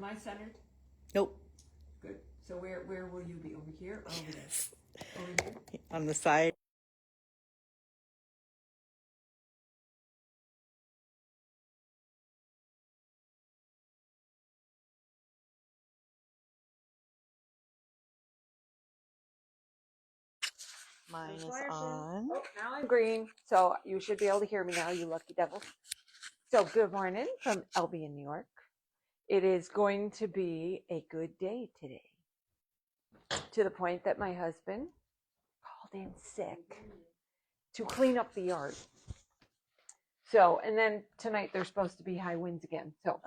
Am I centered? Nope. Good. So where will you be? Over here or over there? Over here? On the side. Mine is on. Oh, now I'm green. So you should be able to hear me now, you lucky devil. So good morning from Albion, New York. It is going to be a good day today. To the point that my husband called in sick to clean up the yard. So, and then tonight there's supposed to be high winds again. So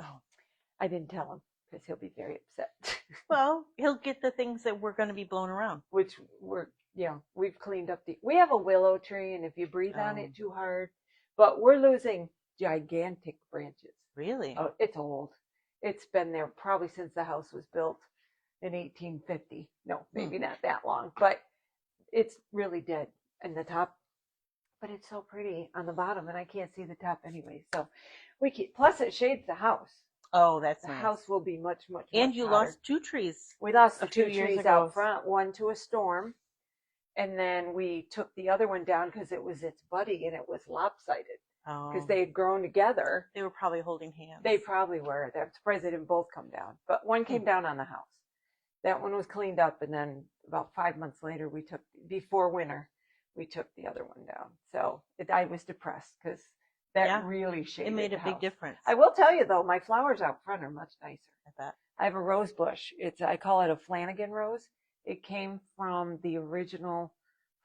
I didn't tell him because he'll be very upset. Well, he'll get the things that we're going to be blown around. Which we've cleaned up we have a willow tree, and if you breathe on it too hard, but we're losing gigantic branches. Really? Oh, it's old. It's been there probably since the house was built in 1850. No, maybe not that long, but it's really dead in the top. But it's so pretty on the bottom, and I can't see the top anyway. So plus it shades the house. Oh, that's the nice. house will be much And you hotter. lost 2 trees. We lost the 2 years trees ago. out front, one to a storm, and then we took the other one down because it was its buddy and it was lopsided because they had grown together. They were probably holding hands. They probably were. I'm surprised they didn't both come down, but one came down on the house. That one was cleaned up, and then about 5 months later, before winter, we took the other one down. So I was depressed because that really shaded. It made a the big house. difference. I will tell you though, my flowers out front are much nicer. I bet. I have a rose bush. I call it a Flanagan rose. It came from the original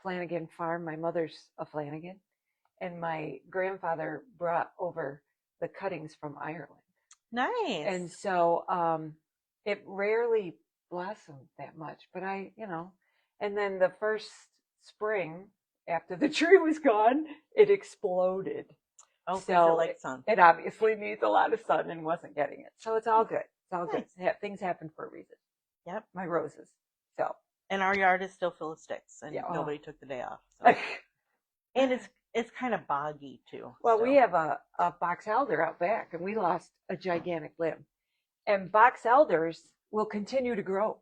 Flanagan farm. My mother's a Flanagan, and my grandfather brought over the cuttings from Ireland. Nice. And so it rarely blossomed that much, but and then the first spring after the tree was gone, it exploded. Oh, so it likes sun. It obviously needs a lot of sun and wasn't getting it. So it's all good. It's all good. Things happen for a reason. Yep. My roses. So. And our yard is still full of sticks, and nobody took the day off. So. And it's kind of boggy too. Well, we have a box elder out back, and we lost a gigantic limb. And box elders will continue to grow.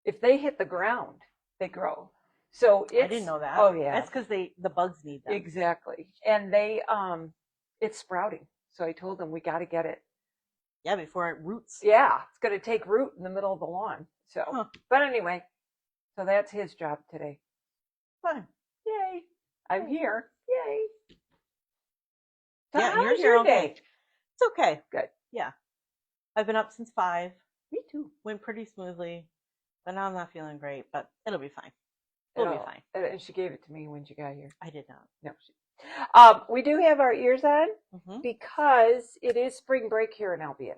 If they hit the ground, they grow. So I didn't know that. Oh yeah, that's because the bugs need them. Exactly, and it's sprouting. So I told them we got to get it. Yeah, before it roots. Yeah, it's going to take root in the middle of the lawn. So, but anyway, so that's his job today. Fun. Yay! I'm here. Yay! So yeah, how you're was here your all day? day. It's okay. Good. Yeah, I've been up since 5. Me too. Went pretty smoothly, but now I'm not feeling great. But it'll be fine. It'll be fine. And she gave it to me when she got here. I did not. No. We do have our ears on because it is spring break here in Albion.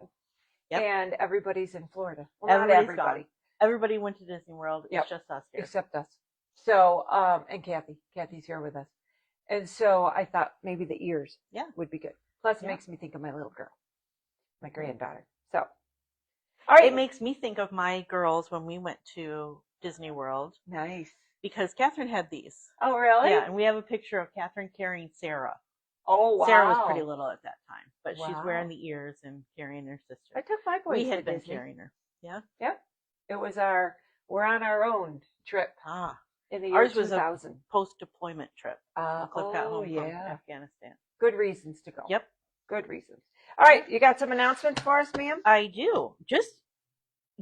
Yep. And everybody's in Florida. Well, not everybody. Gone. Everybody went to Disney World. It's just us here. Except us. So, and Kathy. Kathy's here with us. And so I thought maybe the ears would be good. Plus it makes me think of my little girl, my granddaughter. So, all right. It makes me think of my girls when we went to Disney World. Nice. Because Catherine had these. Oh, really? Yeah, and we have a picture of Catherine carrying Sarah. Oh, wow. Sarah was pretty little at that time, but she's wearing the ears and carrying her sister. I took my boys. We had been carrying her. Yeah? Yep. It was we're on our own trip. In the year Ours 2000. was a post-deployment trip. Cliff got home from Afghanistan. Good reasons to go. Yep. Good reasons. All right, you got some announcements for us, ma'am? I do. Just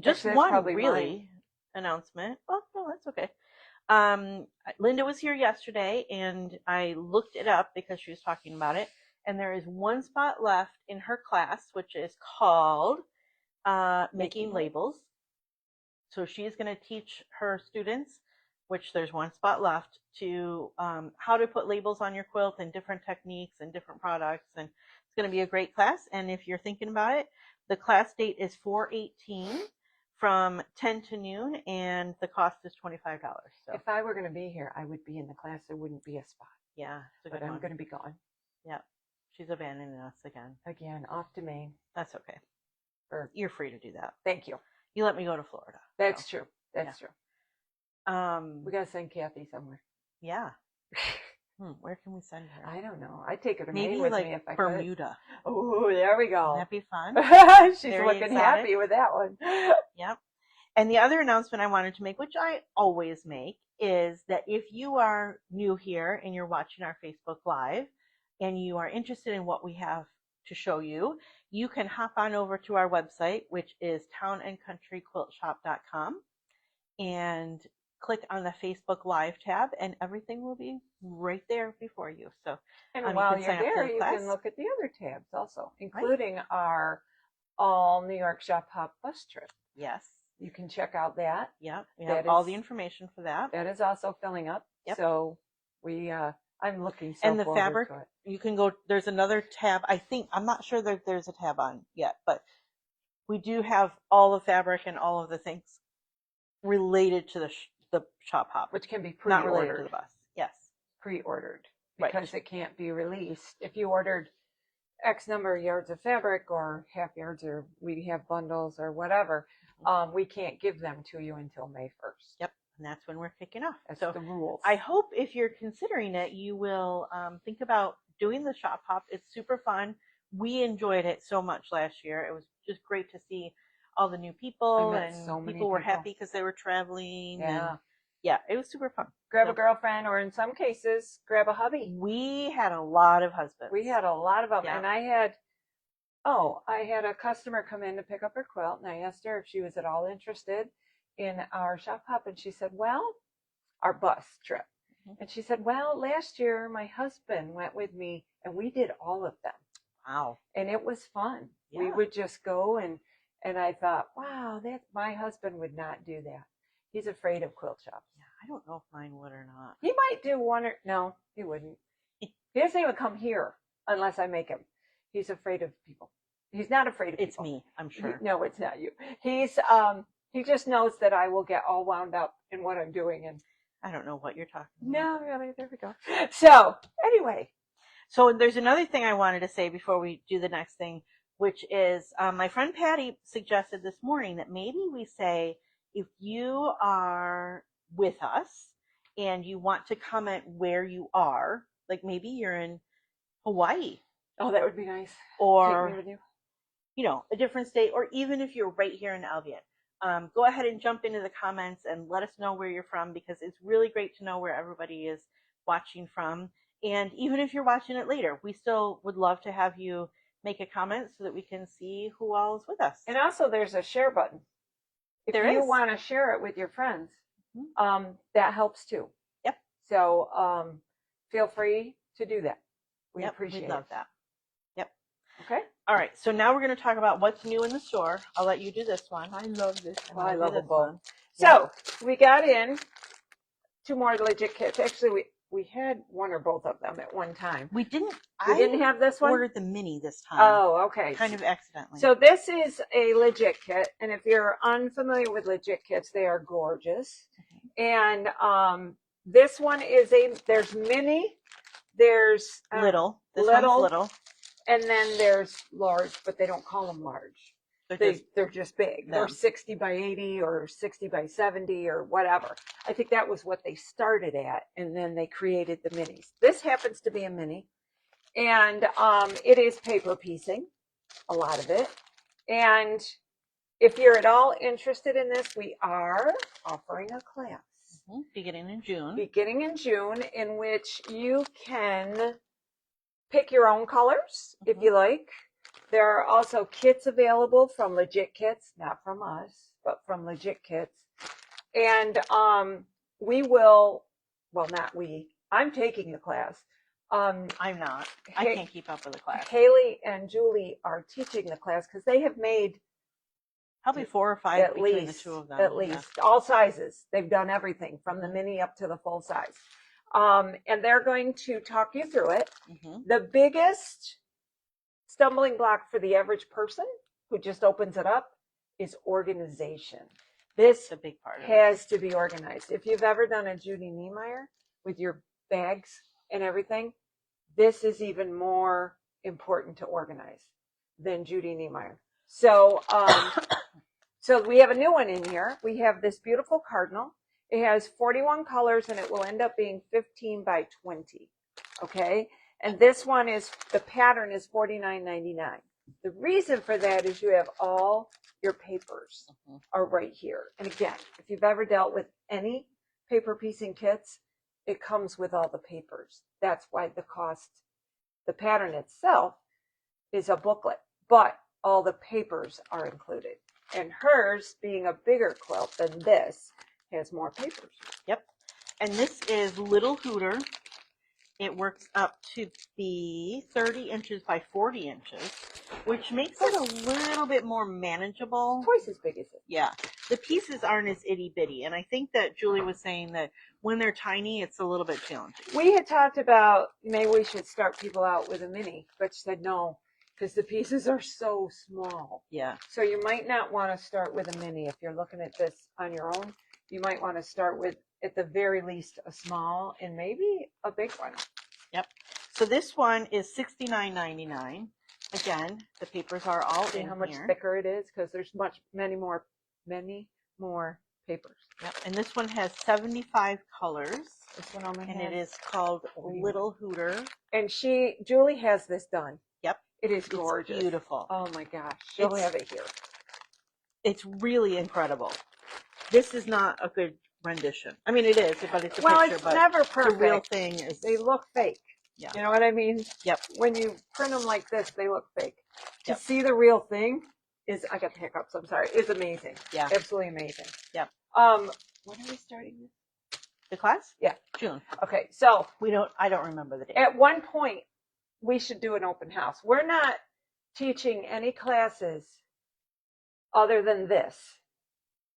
Actually, one really announcement. Well, no, that's okay. Linda was here yesterday, and I looked it up because she was talking about it. And there is one spot left in her class, which is called Making Labels. So she is going to teach her students, which there's one spot left, to how to put labels on your quilt and different techniques and different products. And it's going to be a great class. And if you're thinking about it, the class date is 4/18. From 10 to noon, and the cost is $25. So if I were going to be here, I would be in the class. There wouldn't be a spot. Yeah, but I'm going to be gone. Yeah, she's abandoning us again. Again, off to Maine. That's okay. You're free to do that. Thank you. You let me go to Florida. That's true. That's true. We got to send Kathy somewhere. Yeah. Where can we send her? I don't know. I'd take her to Maybe Maine with like me if I Bermuda. could. Oh, there we go. Wouldn't that be fun? She's Very looking excited. happy with that one. Yep. And the other announcement I wanted to make, which I always make, is that if you are new here and you're watching our Facebook Live and you are interested in what we have to show you, you can hop on over to our website, which is townandcountryquiltshop.com, and click on the Facebook Live tab, and everything will be right there before you. So, And while you you're can sign up for there, the you class. can look at the other tabs also, including our all New York Shop Hop bus trip. Yes. You can check out that. Yep. We That have all is- the information for that. That is also filling up. Yep. So I'm looking so And the forward fabric, to it. you can go, there's another tab. I'm not sure that there's a tab on yet, but we do have all the fabric and all of the things related to the shop hop, Which can be not related to pre-ordered. the bus. Yes. Pre-ordered. Right. Because it can't be released. If you ordered X number of yards of fabric or half yards, or we have bundles or whatever, we can't give them to you until May 1st. Yep. And that's when we're kicking off. That's so the rules. I hope if you're considering it, you will think about doing the shop hop. It's super fun. We enjoyed it so much last year. It was just great to see all the new people, I met and so many people were people. happy because they were traveling. Yeah. And yeah, it was super fun. Grab So a girlfriend, or in some cases, grab a hubby. we had a lot of husbands. We had a lot of them. Yeah. And I had a customer come in to pick up her quilt, and I asked her if she was at all interested in our shop hop, and she said, well, our bus trip. And she said, well, last year my husband went with me and we did all of them. Wow. And it was fun. Yeah. We would just go, and I thought, wow, my husband would not do that. He's afraid of quilt shops. Yeah, I don't know if mine would or not. He might do one or, no, he wouldn't. He doesn't even come here unless I make him. He's afraid of people. He's not afraid of people. It's me, I'm sure. No, it's not you. He just knows that I will get all wound up in what I'm doing, and I don't know what you're talking about. no, really, there we go. So anyway, so there's another thing I wanted to say before we do the next thing, which is my friend Patty suggested this morning that maybe we say, if you are with us and you want to comment where you are, like maybe you're in Hawaii. Oh, that would be nice. Or, take me with you. A different state, or even if you're right here in Albion. Go ahead and jump into the comments and let us know where you're from, because it's really great to know where everybody is watching from. And even if you're watching it later, we still would love to have you make a comment so that we can see who all is with us. And also, there's a share button. If you want to share it with your friends, that helps too. Yep. So feel free to do that. We appreciate it. We'd love that. Yep. Okay. All right. So now we're going to talk about what's new in the store. I'll let you do this one. I love this one. I love them this both. one. So we got in 2 more legit kits. Actually, we had one or both of them at one time. We didn't. We didn't have this one. Ordered the mini this time. Oh, okay. Kind of accidentally. So this is a legit kit, and if you're unfamiliar with legit kits, they are gorgeous. And this one is there's mini, there's little. This little. one's little. And then there's large, but they don't call them large. They're just big. They're 60 by 80 or 60 by 70 or whatever. I think that was what they started at, and then they created the minis. This happens to be a mini, and it is paper piecing, a lot of it. And if you're at all interested in this, we are offering a class. Beginning in June. Beginning in June, in which you can pick your own colors if you like. There are also kits available from Legit Kits, not from us, but from Legit Kits. And we will, well, not we, I'm taking the class. I'm not. I can't keep up with the class. Haley and Julie are teaching the class because they have made probably 4 or 5 between the two of them. At least, all sizes. They've done everything from the mini up to the full size. And they're going to talk you through it. The biggest stumbling block for the average person who just opens it up is organization. This a big part has to be organized. If you've ever done a Judy Niemeyer with your bags and everything, this is even more important to organize than Judy Niemeyer. So, so we have a new one in here. We have this beautiful cardinal. It has 41 colors, and it will end up being 15 by 20. Okay. And this one is, the pattern is $49.99. The reason for that is you have all your papers are right here. And again, if you've ever dealt with any paper piecing kits, it comes with all the papers. That's why the cost, the pattern itself is a booklet, but all the papers are included. And hers, being a bigger quilt than this, has more papers. Yep. And this is Little Hooter. It works up to be 30 inches by 40 inches, which makes it a little bit more manageable. Twice as big as it. Yeah. The pieces aren't as itty bitty. And I think that Julie was saying that when they're tiny, it's a little bit challenging. We had talked about maybe we should start people out with a mini, but she said no, because the pieces are so small. Yeah. So you might not want to start with a mini. If you're looking at this on your own, you might want to start with, at the very least, a small and maybe a big one. Yep. So this one is $69.99. Again, the papers are all See in how much here. thicker it is? Because there's many more papers. Yep. And this one has 75 colors. This one on my And hand. it is called Little Hooter. And Julie has this done. Yep. It is gorgeous. It's beautiful. Oh my gosh. She'll have it here. It's really incredible. This is not a good rendition. I mean, it is, but it's a Well, picture. it's But never the perfect. real thing is, They look fake. Yeah. You know what I mean? Yep. When you print them like this, they look fake. To Yep. see the real thing is, I got the hiccups, I'm sorry, is amazing. Yeah. Absolutely amazing. Yep. When are we starting this? The class? Yeah. June. Okay, so I don't remember the date. at one point, we should do an open house. We're not teaching any classes other than this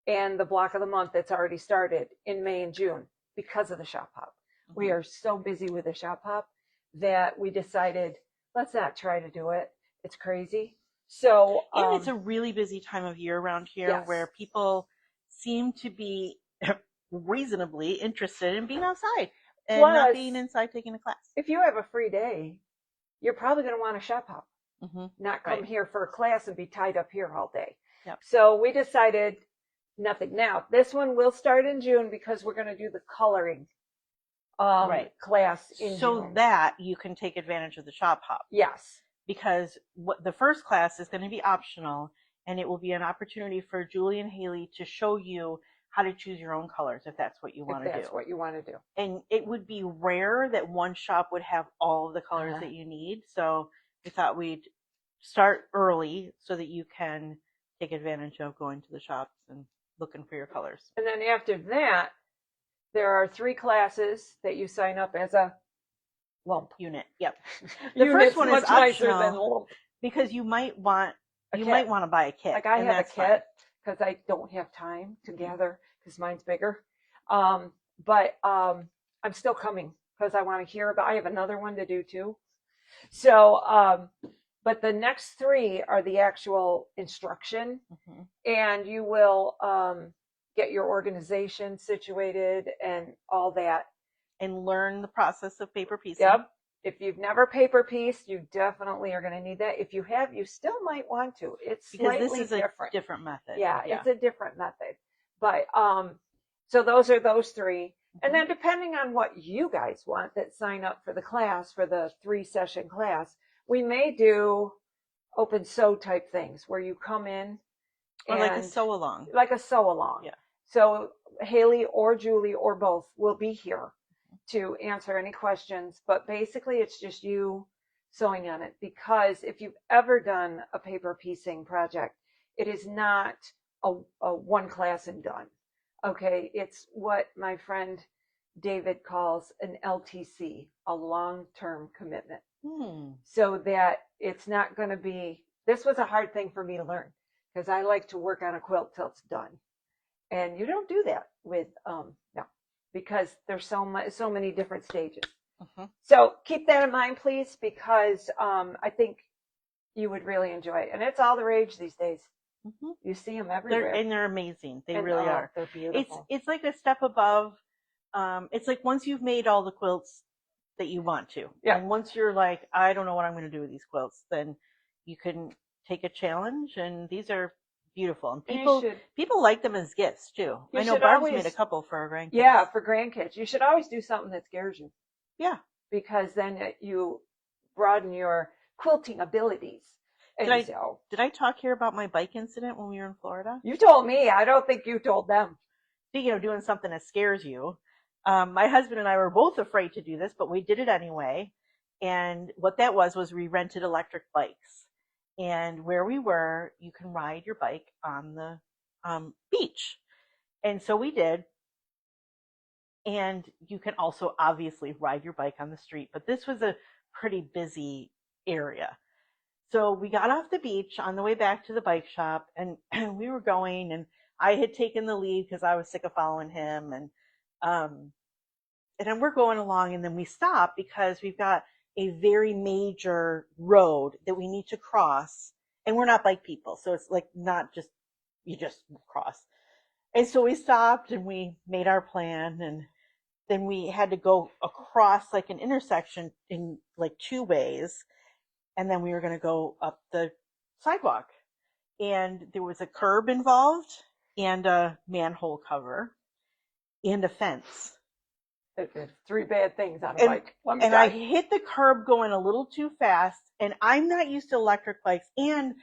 and the block of the month that's already started in May and June because of the shop hop. Mm-hmm. We are so busy with the shop hop that we decided, let's not try to do it. It's crazy. So, and it's a really busy time of year around here, yes. where people seem to be reasonably interested in being outside and Plus, not being inside taking a class. if you have a free day, you're probably going to want to shop hop, not come Right. here for a class and be tied up here all day. Yep. So we decided nothing. Now, this one will start in June because we're going to do the coloring Right. class in So June. that you can take advantage of the shop hop. Yes. Because what the first class is going to be optional, and it will be an opportunity for Julie and Haley to show you how to choose your own colors if that's what you want to do. That's what you want to do. And it would be rare that one shop would have all of the colors that you need. So we thought we'd start early so that you can take advantage of going to the shops and looking for your colors. And then after that, there are 3 classes that you sign up as a lump. Unit. Yep. The Unit's first one is much nicer than optional lump. because you might want kit. to buy a kit. Like I and have a that's fine. kit because I don't have time to gather because mine's bigger. But I'm still coming because I want to hear about. I have another one to do too. So, but the next 3 are the actual instruction, and you will get your organization situated and all that. And learn the process of paper piecing. Yep. If you've never paper pieced, you definitely are going to need that. If you have, you still might want to. It's Because slightly this is different. a different method. Yeah, it's a different method. But so those are those 3. And then depending on what you guys want that sign up for the class, for the 3-session class, we may do open sew type things where you come in Or like a sew along. Like a sew along. Yeah. So Haley or Julie or both will be here to answer any questions, but basically it's just you sewing on it, because if you've ever done a paper piecing project, it is not a one class and done. Okay, it's what my friend David calls an LTC, a long-term commitment. So that it's not going to be, this was a hard thing for me to learn because I like to work on a quilt till it's done. And you don't do that with, no, because there's so many different stages. So keep that in mind, please, because I think you would really enjoy it. And it's all the rage these days. You see them everywhere. They're amazing. They really are. They're beautiful. It's like a step above. It's like once you've made all the quilts that you want to. Yeah. And once you're like, I don't know what I'm going to do with these quilts, then you can take a challenge. And these are beautiful. And people like them as gifts too. I know Barb's made a couple for her grandkids. Yeah, for grandkids. You should always do something that scares you. Yeah. because then you broaden your quilting abilities. And Did I talk here about my bike incident when we were in Florida? You told me. I don't think you told them. Speaking of doing something that scares you, my husband and I were both afraid to do this, but we did it anyway. And what that was we rented electric bikes. And where we were, you can ride your bike on the beach. And so we did. And you can also obviously ride your bike on the street, but this was a pretty busy area. So we got off the beach on the way back to the bike shop, and we were going, and I had taken the lead because I was sick of following him. And then we're going along, and then we stop because we've got a very major road that we need to cross, and we're not bike people. So it's like not just, you just cross. And so we stopped and we made our plan, and then we had to go across like an intersection in like two ways. And then we were going to go up the sidewalk, and there was a curb involved and a manhole cover and a fence. There's three bad things on a bike. And I hit the curb going a little too fast, and I'm not used to electric bikes, and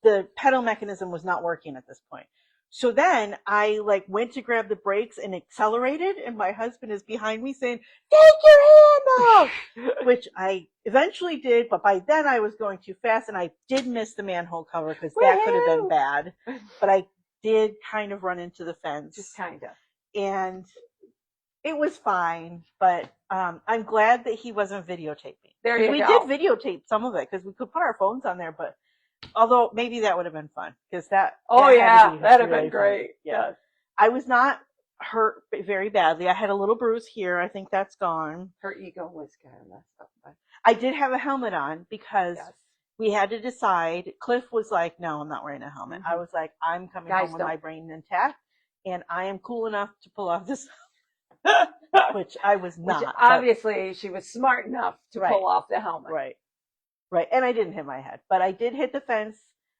the pedal mechanism was not working at this point. So then I like went to grab the brakes and accelerated, and my husband is behind me saying, "Take your hand off," which I eventually did, but by then I was going too fast, and I did miss the manhole cover because that could have been bad. But I did kind of run into the fence. Just kind of. And it was fine, but I'm glad that he wasn't videotaping. There you go. We did videotape some of it because we could put our phones on there, but although maybe that would have been fun because that. Oh yeah, that'd have really been great. Fun. Yeah, I was not hurt very badly. I had a little bruise here. I think that's gone. Her ego was kind of messed up. But I did have a helmet on because we had to decide. Cliff was like, "No, I'm not wearing a helmet." I was like, "I'm coming home with my brain intact, and I am cool enough to pull off this." Which I was not. Which obviously, she was smart enough to pull off the helmet. Right. And I didn't hit my head, but I did hit the fence,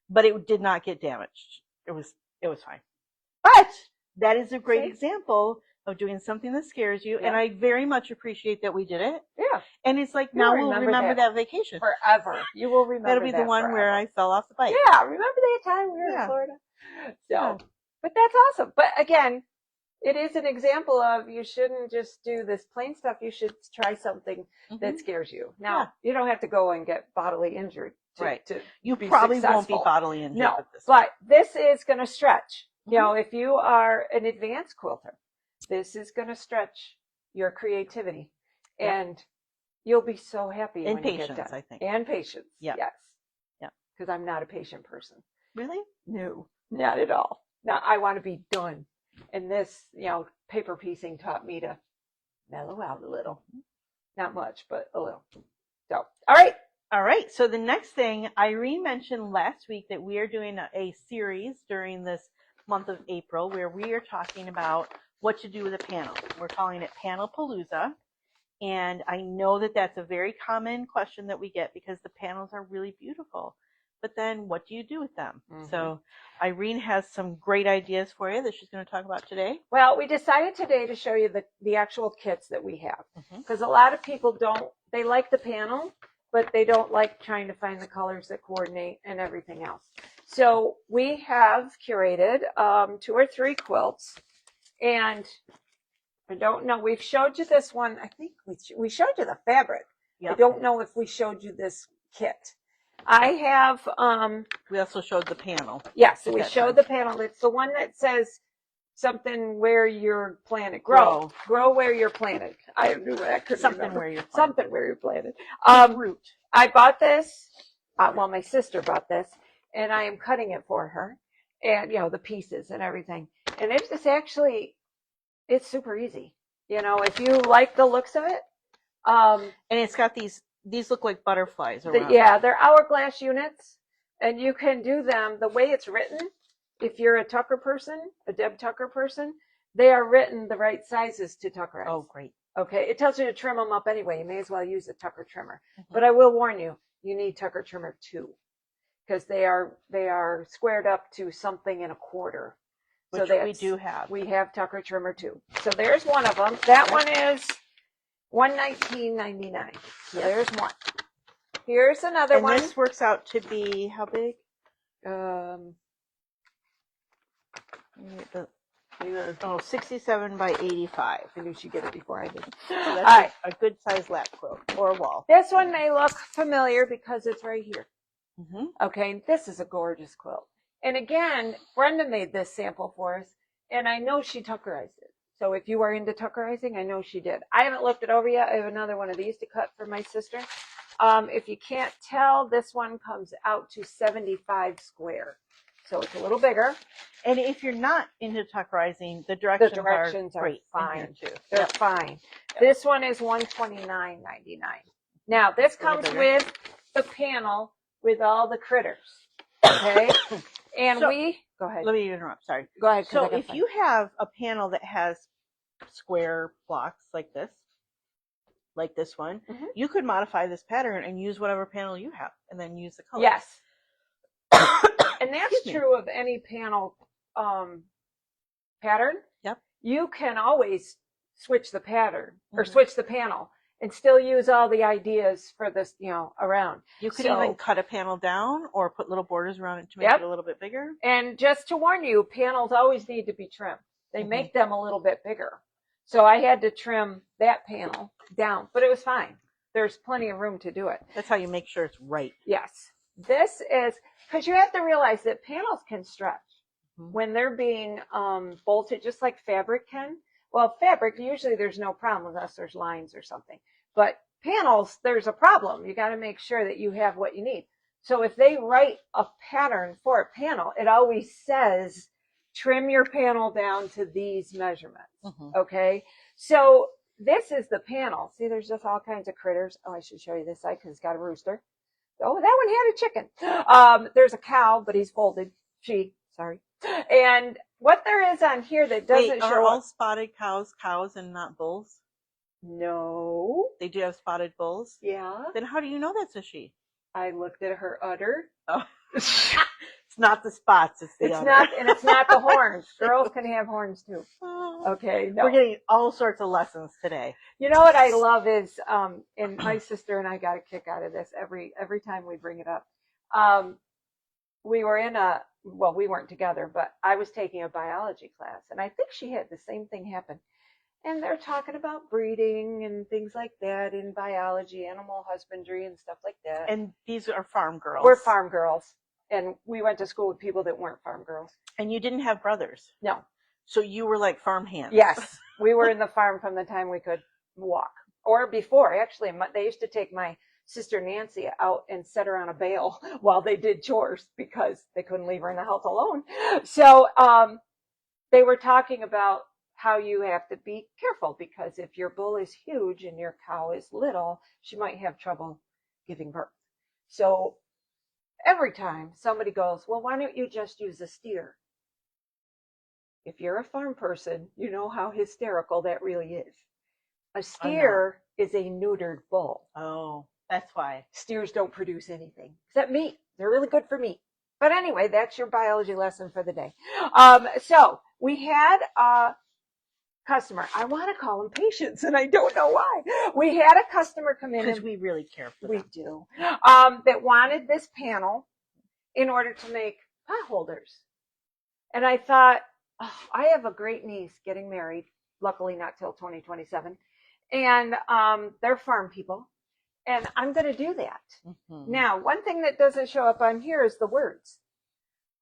but it did not get damaged. It was fine. But that is a great example of doing something that scares you. And I very much appreciate that we did it. Yeah. And it's like, now we'll remember that vacation. Forever. You will remember That'll be the one where I fell off the bike. Yeah. Remember that time we were in Florida? So, but that's awesome. But again, it is an example of you shouldn't just do this plain stuff. You should try something that scares you. Now, you don't have to go and get bodily injured. You probably won't be bodily injured. No, but this is going to stretch. You know, if you are an advanced quilter, this is going to stretch your creativity. And you'll be so happy when you get done. I think. And patience. Yes. Yeah. Because I'm not a patient person. Really? No, not at all. Now, I want to be done. And this, paper piecing taught me to mellow out a little. Not much, but a little. So, all right. So the next thing, Irene mentioned last week that we are doing a series during this month of April where we are talking about what to do with a panel. We're calling it Panel Palooza. And I know that that's a very common question that we get because the panels are really beautiful. But then what do you do with them? So Irene has some great ideas for you that she's going to talk about today. Well, we decided today to show you the actual kits that we have. Because a lot of people they like the panel, but they don't like trying to find the colors that coordinate and everything else. So we have curated 2 or 3 quilts. And I don't know, we've showed you this one. I think we showed you the fabric. I don't know if we showed you this kit. I have we also showed the panel. Yes, we showed the panel. It's the one that says something where you're planted. Grow where you're planted. I knew that. Something where you're planted. Something where you're planted. Root. I bought this. My sister bought this, and I am cutting it for her, and the pieces and everything. And it's super easy. If you like the looks of it. And it's got these look like butterflies around. They're hourglass units, and you can do them the way it's written. If you're a Tucker person, a Deb Tucker person, they are written the right sizes to Tucker. Oh, great. Okay, it tells you to trim them up anyway. You may as well use a Tucker trimmer. But I will warn you, you need Tucker trimmer 2 because they are squared up to something and a quarter. Which we do have. We have Tucker trimmer 2. So there's one of them. That one is $119.99. So there's one. Here's another And one. this works out to be how big? Oh, 67 by 85. I knew she'd get it before I did. So All that's right. a good size lap quilt or a wall. This one may look familiar because it's right here. Mm-hmm. Okay, this is a gorgeous quilt. And again, Brenda made this sample for us, and I know she tuckerized it. So if you are into tuckerizing, I know she did. I haven't looked it over yet. I have another one of these to cut for my sister. If you can't tell, this one comes out to 75 square. So it's a little bigger. And if you're not into tuckerizing, the directions are great fine too. They're fine. Yep. This one is $129.99. Now this comes with the panel with all the critters. Okay. And so, go ahead. Let me interrupt. Sorry. Go ahead. So if you have a panel that has square blocks like this one, mm-hmm. you could modify this pattern and use whatever panel you have, and then use the color. Yes. And that's true of any panel pattern. Yep. You can always switch the pattern or switch the panel and still use all the ideas for this, around. You could even cut a panel down or put little borders around it to make it a little bit bigger. And just to warn you, panels always need to be trimmed. They make them a little bit bigger. So I had to trim that panel down, but it was fine. There's plenty of room to do it. That's how you make sure it's right. Yes. This is, because you have to realize that panels can stretch when they're being bolted, just like fabric can. Well, fabric, usually there's no problem unless there's lines or something. But panels, there's a problem. You got to make sure that you have what you need. So if they write a pattern for a panel, it always says, trim your panel down to these measurements. Okay? So this is the panel. See, there's just all kinds of critters. Oh, I should show you this side because it's got a rooster. Oh, that one had a chicken. There's a cow, but he's folded. Sorry. And what there is on here that doesn't show. Are all spotted cows and not bulls? No. They do have spotted bulls? Yeah. Then how do you know that's a she? I looked at her udder. Oh. It's not the spots, it's the udder. And it's not the horns. Girls can have horns too. Okay. No. We're getting all sorts of lessons today. You know what I love is, and my sister and I got a kick out of this every time we bring it up. We were we weren't together, but I was taking a biology class, and I think she had the same thing happen. And they're talking about breeding and things like that in biology, animal husbandry and stuff like that. And these are farm girls. We're farm girls. And we went to school with people that weren't farm girls. And you didn't have brothers? No. So you were like farm hands? Yes. We were in the farm from the time we could walk. Or before, actually. They used to take my sister Nancy out and set her on a bale while they did chores because they couldn't leave her in the house alone. So they were talking about how you have to be careful because if your bull is huge and your cow is little, she might have trouble giving birth. So every time somebody goes, well, why don't you just use a steer? If you're a farm person, you know how hysterical that really is. A steer is a neutered bull. Oh, that's why. Steers don't produce anything except meat. They're really good for meat. But anyway, that's your biology lesson for the day. So we had a customer. I want to call them patients, and I don't know why. We had a customer come in. Because we really care for them. We do. That wanted this panel in order to make pot holders. And I thought, I have a great niece getting married, luckily not till 2027. And they're farm people. And I'm going to do that. Now, one thing that doesn't show up on here is the words.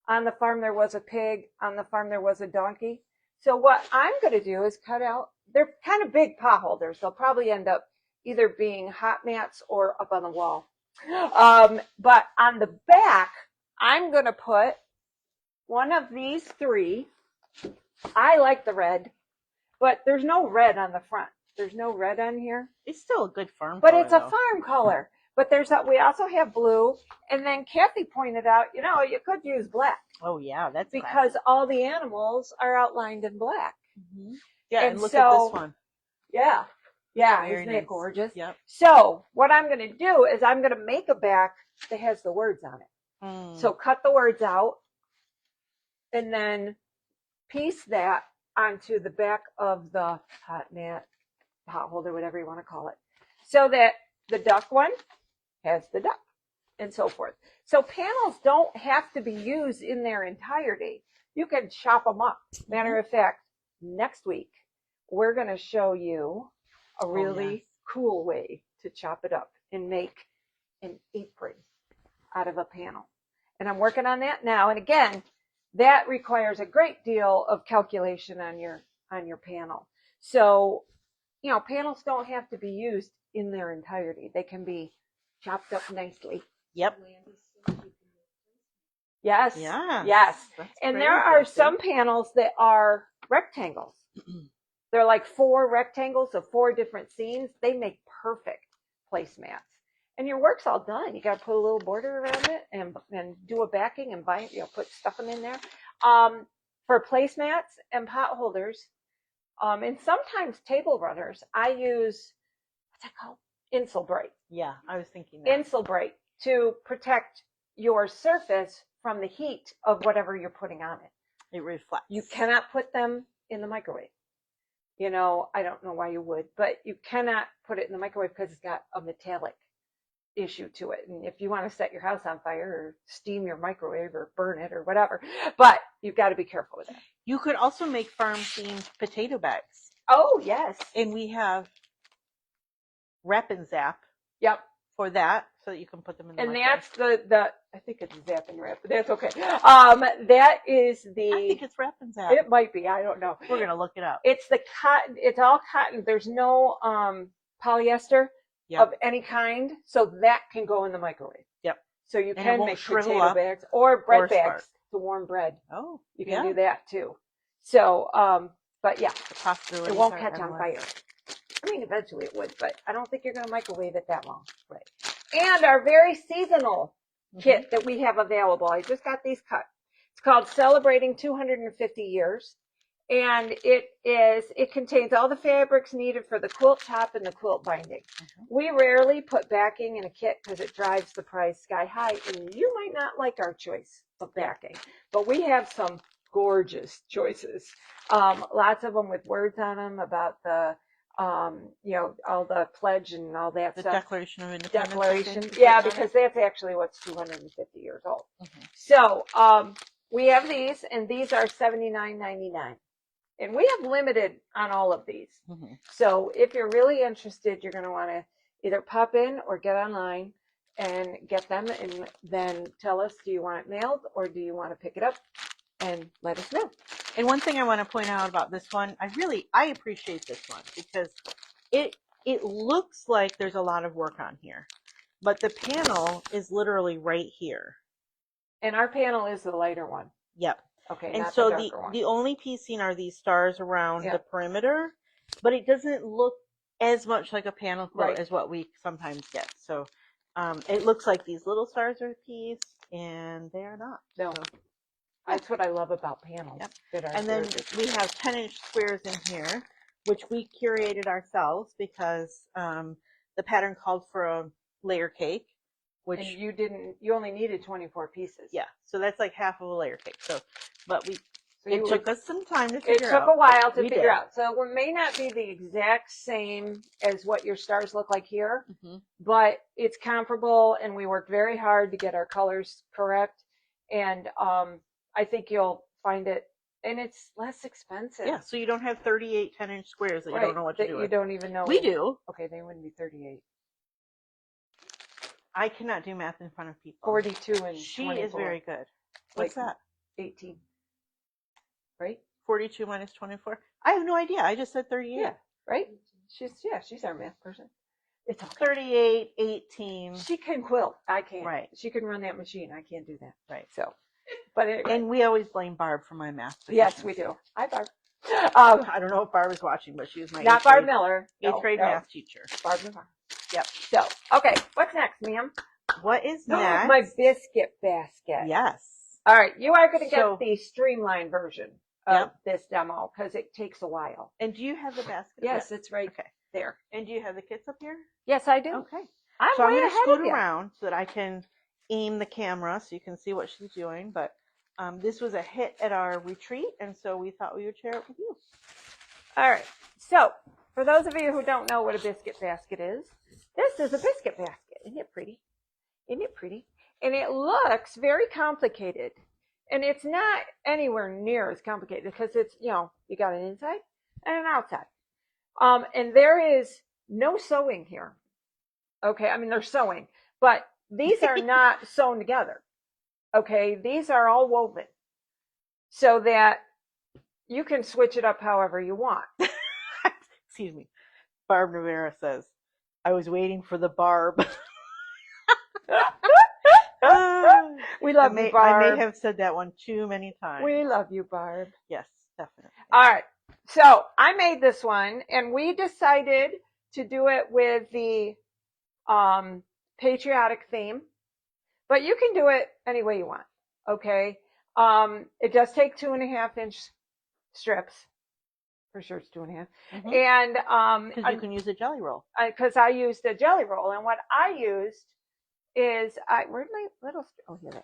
On the farm there was a pig. On the farm there was a donkey. So what I'm going to do is cut out, they're kind of big pot holders. They'll probably end up either being hot mats or up on the wall. But on the back, I'm going to put one of these three. I like the red, but there's no red on the front. There's no red on here. It's still a good farm color. But it's though. a farm color. But we also have blue. And then Kathy pointed out, you could use black. Oh, yeah, that's because classic. all the animals are outlined in black. Yeah, and look at this one. Yeah. Yeah, Very isn't nice. it gorgeous? Yep. So what I'm going to do is I'm going to make a back that has the words on it. So cut the words out and then piece that onto the back of the hot mat pot holder, whatever you want to call it, so that the duck one has the duck and so forth. So panels don't have to be used in their entirety. You can chop them up. Matter of fact, next week, we're going to show you a really cool way to chop it up and make an apron out of a panel. And I'm working on that now. And again, that requires a great deal of calculation on your panel. So, you know, panels don't have to be used in their entirety. They can be chopped up nicely. Yep. Yes. Yeah. Yes. That's And great, there are Betsy. some panels that are rectangles. They're like 4 rectangles of 4 different scenes. They make perfect placemats. And your work's all done. You got to put a little border around it and do a backing and bind, you know, put stuffing in there. For placemats and pot holders, and sometimes table runners, I use, what's that called? Insulbrite. Yeah, I was thinking that. Insulbrite to protect your surface from the heat of whatever you're putting on it. It reflects. You cannot put them in the microwave. You know, I don't know why you would, but you cannot put it in the microwave because it's got a metallic issue to it. And if you want to set your house on fire or steam your microwave or burn it or whatever, but you've got to be careful with that. You could also make farm themed potato bags. Oh, yes. And we have Wrap and Zap. Yep. For that, so that you can put them in the microwave. That's the I think it's Zap and Wrap, but that's okay. That is the. I think it's Wrap and Zap. It might be. I don't know. We're gonna look it up. It's the cotton. It's all cotton. There's no polyester of any kind, so that can go in the microwave. Yep. So you can make potato bags or bread bags to warm bread. Oh, you can do that too. So, but yeah, the possibilities it won't catch on fire. I mean, eventually it would, but I don't think you're going to microwave it that long. Right. And our very seasonal kit that we have available, I just got these cut. It's called Celebrating 250 Years. And it contains all the fabrics needed for the quilt top and the quilt binding. We rarely put backing in a kit because it drives the price sky high. And you might not like our choice of backing, but we have some gorgeous choices. Lots of them with words on them about the, you know, all the pledge and all that stuff. The Declaration of Independence. Declaration. Yeah, because that's actually what's 250 years old. So, we have these, and these are $79.99. And we have limited on all of these. So if you're really interested, you're going to want to either pop in or get online and get them, and then tell us, do you want it mailed or do you want to pick it up, and let us know. And one thing I want to point out about this one, I appreciate this one because it looks like there's a lot of work on here, but the panel is literally right here. And our panel is the lighter one. Yep. Okay. And so the only piecing are these stars around the perimeter, but it doesn't look as much like a panel quilt as what we sometimes get. So it looks like these little stars are pieced, and they are not. No. So. That's what I love about panels. Yep. And then we have 10-inch squares in here, which we curated ourselves because the pattern called for a layer cake, which and you only needed 24 pieces. Yeah, so that's like half of a layer cake. So, but it took us some time to figure out. It took a while to figure out. So it may not be the exact same as what your stars look like here, but it's comparable, and we worked very hard to get our colors correct. And I think you'll find it, and it's less expensive. Yeah, so you don't have 38 10-inch squares that you don't know what to do with. You don't even know. We do. Okay, they wouldn't be 38. I cannot do math in front of people. 42 and she 24. Is very good. What's like that? 18. Right? 42 minus 24. I have no idea. I just said 38. Yeah, right? She's our math person. It's okay. 38, 18. She can quilt. I can't. Right. She can run that machine. I can't do that. Right. So, but anyway. And we always blame Barb for my math. Yes, we do. Hi, Barb. I don't know if Barb is watching, but she was my not Barb Miller. Eighth grade math teacher. Barb Miller. Yep. So, okay. What's next, ma'am? What is next? My biscuit basket. Yes. All right. You are going to get the streamlined version of this demo because it takes a while. And do you have the basket? Yes, it's right there. And do you have the kits up here? Yes, I do. Okay. I'm going to scoot around so that I can aim the camera so you can see what she's doing. But this was a hit at our retreat, and so we thought we would share it with you. All right. So For those of you who don't know what a biscuit basket is, this is a biscuit basket. Isn't it pretty? Isn't it pretty? And it looks very complicated. And it's not anywhere near as complicated because it's, you got an inside and an outside. And there is no sewing here. Okay, I mean, they're sewing, but these are not sewn together. Okay, these are all woven so that you can switch it up however you want. Excuse me. Barb Rivera says, I was waiting for the barb. We love you, Barb. I may have said that one too many times. We love you, Barb. Yes, definitely. All right. So I made this one, and we decided to do it with the patriotic theme, but you can do it any way you want. Okay. It does take 2.5-inch strips. For sure, it's 2.5. Mm-hmm. And because you can use a jelly roll. Because I used a jelly roll, and what I used is where'd my little here they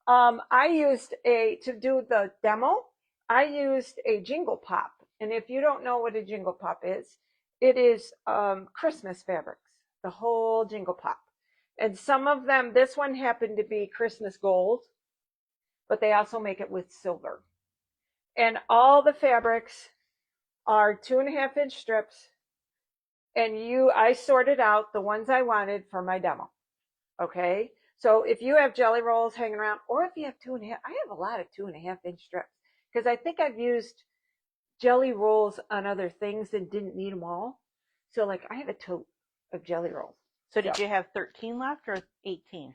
are. I used to do the demo. I used a jingle pop, and if you don't know what a jingle pop is, it is Christmas fabrics, the whole jingle pop. And some of them, this one happened to be Christmas gold, but they also make it with silver. And all the fabrics are 2.5-inch strips, and I sorted out the ones I wanted for my demo. Okay, so if you have jelly rolls hanging around, or if you have 2.5, I have a lot of 2.5-inch strips because I think I've used jelly rolls on other things and didn't need them all. So like I have a tote of jelly rolls. So did you have 13 left or 18?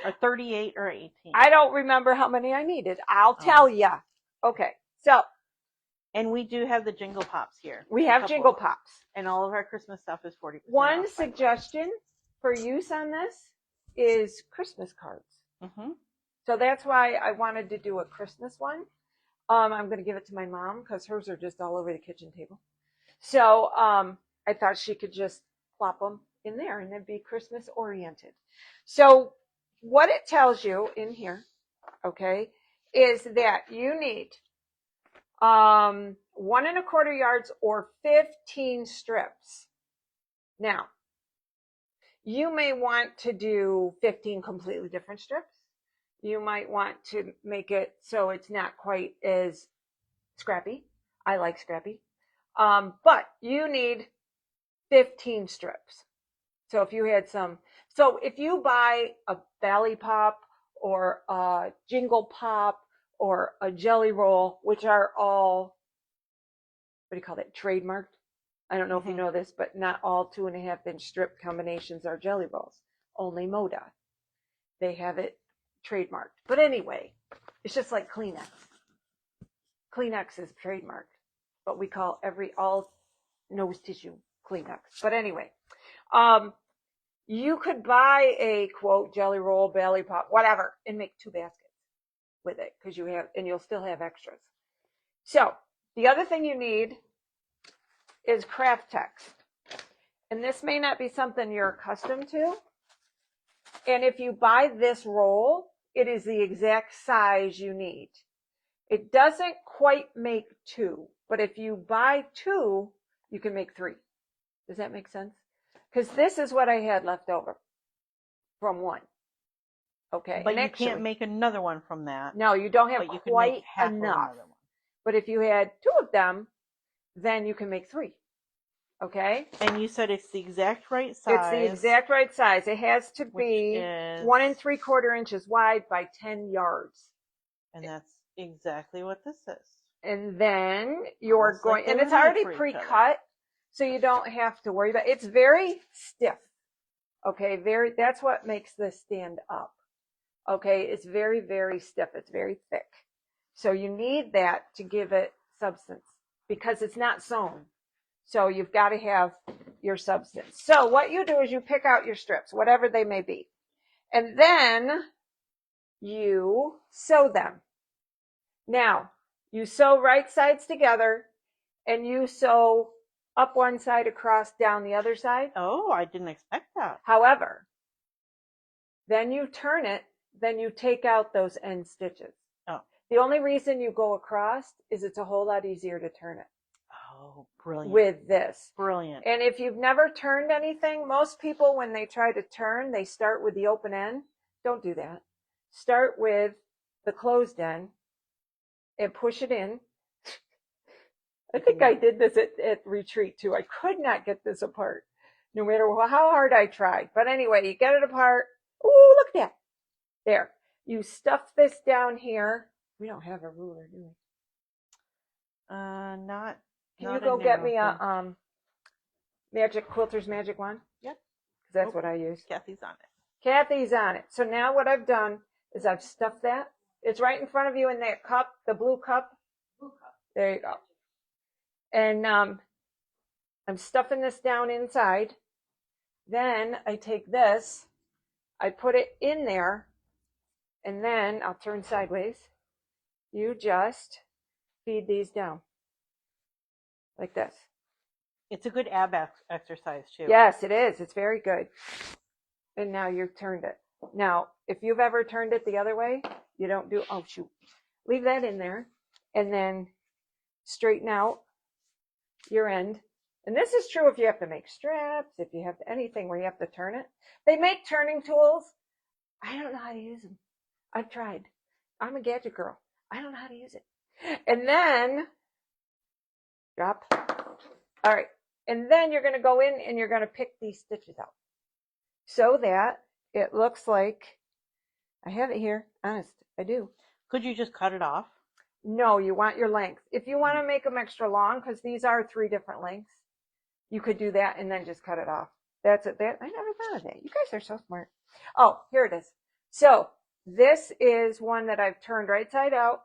Or 38 or 18? I don't remember how many I needed. I'll tell you. Okay, so. And we do have the jingle pops here. We have jingle pops. And all of our Christmas stuff is 40% One off, suggestion for use on this is Christmas cards. Mm-hmm. So that's why I wanted to do a Christmas one. I'm going to give it to my mom because hers are just all over the kitchen table. So I thought she could just plop them in there and they'd be Christmas oriented. So what it tells you in here, okay, is that you need 1.25 yards or 15 strips. Now, you may want to do 15 completely different strips. You might want to make it so it's not quite as scrappy. I like scrappy. But you need 15 strips. So if you had so if you buy a Valley Pop or a Jingle Pop or a Jelly Roll, which are all, what do you call that, trademarked? I don't know if you know this, but not all 2.5-inch strip combinations are jelly rolls. Only Moda. They have it trademarked. But anyway, it's just like Kleenex. Kleenex is trademarked, but we call all nose tissue Kleenex. But anyway, you could buy a quote jelly roll, Valley Pop, whatever, and make 2 baskets with it because you'll still have extras. So the other thing you need is craft text. And this may not be something you're accustomed to. And if you buy this roll, it is the exact size you need. It doesn't quite make 2, but if you buy 2, you can make 3. Does that make sense? Because this is what I had left over from 1. Okay. But you can't make another one from that. No, you don't have quite enough. But if you had 2 of them, then you can make 3. Okay? And you said it's the exact right size. It's the exact right size. It has to be 1 3/4 inches wide by 10 yards. And that's exactly what this is. And then you're going, and it's already pre-cut, so you don't have to worry about it. It's very stiff. Okay, that's what makes this stand up. Okay, it's very, very stiff. It's very thick. So you need that to give it substance because it's not sewn. So you've got to have your substance. So what you do is you pick out your strips, whatever they may be. And then you sew them. Now, you sew right sides together and you sew up one side, across, down the other side. Oh, I didn't expect that. However, then you turn it, then you take out those end stitches. Oh. The only reason you go across is it's a whole lot easier to turn it. Oh. Oh, brilliant. with this. Brilliant. And if you've never turned anything, most people, when they try to turn, they start with the open end. Don't do that. Start with the closed end and push it in. I think I did this at retreat too. I could not get this apart, no matter how hard I tried. But anyway, you get it apart. Ooh, look at that. There. You stuff this down here. We don't have a ruler, do we? Not. Can you go get me a magic quilter's magic wand? Yep. Because that's what I use. Kathy's on it. Kathy's on it. So now what I've done is I've stuffed that. It's right in front of you in that cup, the blue cup. There you go. And I'm stuffing this down inside. Then I take this, I put it in there, and then I'll turn sideways. You just feed these down like this. It's a good ab exercise too. Yes, it is. It's very good. And now you've turned it. Now, if you've ever turned it the other way, you don't do, oh shoot, leave that in there and then straighten out your end. And this is true if you have to make straps, if you have anything where you have to turn it. They make turning tools. I don't know how to use them. I've tried. I'm a gadget girl. I don't know how to use it. And then drop. All right. And then you're going to go in and you're going to pick these stitches out so that it looks like, I have it here. Honest, I do. Could you just cut it off? No, you want your length. If you want to make them extra long, because these are 3 different lengths, you could do that and then just cut it off. That's it. I never thought of that. You guys are so smart. Oh, here it is. So this is one that I've turned right side out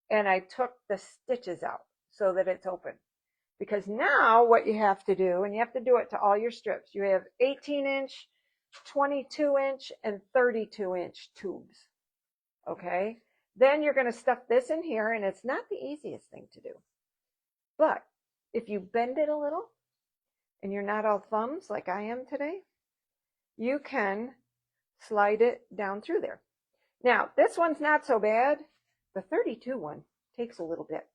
and I took the stitches out so that it's open. Because now what you have to do, and you have to do it to all your strips, you have 18-inch, 22-inch, and 32-inch tubes. Okay? Then you're going to stuff this in here, and it's not the easiest thing to do. But if you bend it a little, and you're not all thumbs like I am today, you can slide it down through there. Now, this one's not so bad. The 32 one takes a little bit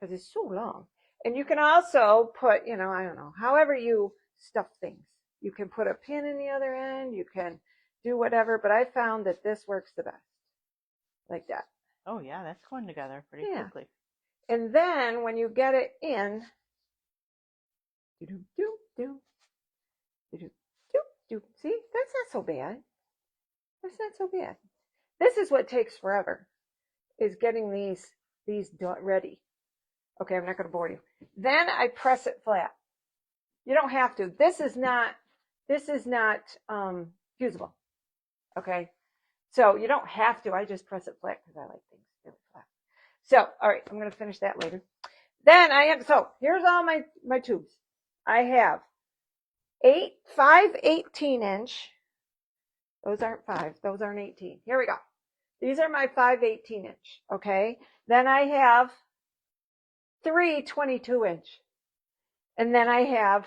because it's so long. And you can also put, I don't know, however you stuff things. You can put a pin in the other end. You can do whatever. But I found that this works the best. Like that. Oh, yeah, that's going together pretty quickly. And then when you get it in, see, that's not so bad. That's not so bad. This is what takes forever, is getting these ready. Okay, I'm not going to bore you. Then I press it flat. You don't have to. This is not fusible. Okay, so you don't have to. I just press it flat because I like things really flat. So, all right, I'm going to finish that later. Then so here's all my tubes. I have 5 18-inch. Those aren't 5. Those aren't 18. Here we go. These are my 5 18-inch. Okay. Then I have 3 22-inch. And then I have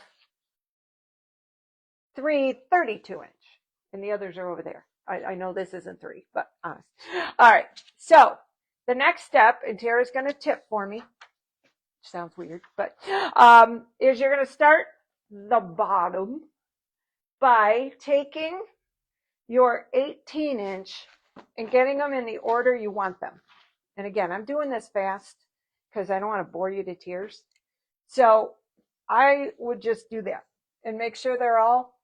3 32-inch. And the others are over there. I know this isn't 3, but honest. All right. So the next step, and Tara's going to tip for me. Sounds weird, but is you're going to start the bottom by taking your 18-inch and getting them in the order you want them. And again, I'm doing this fast because I don't want to bore you to tears. So I would just do that and make sure they're all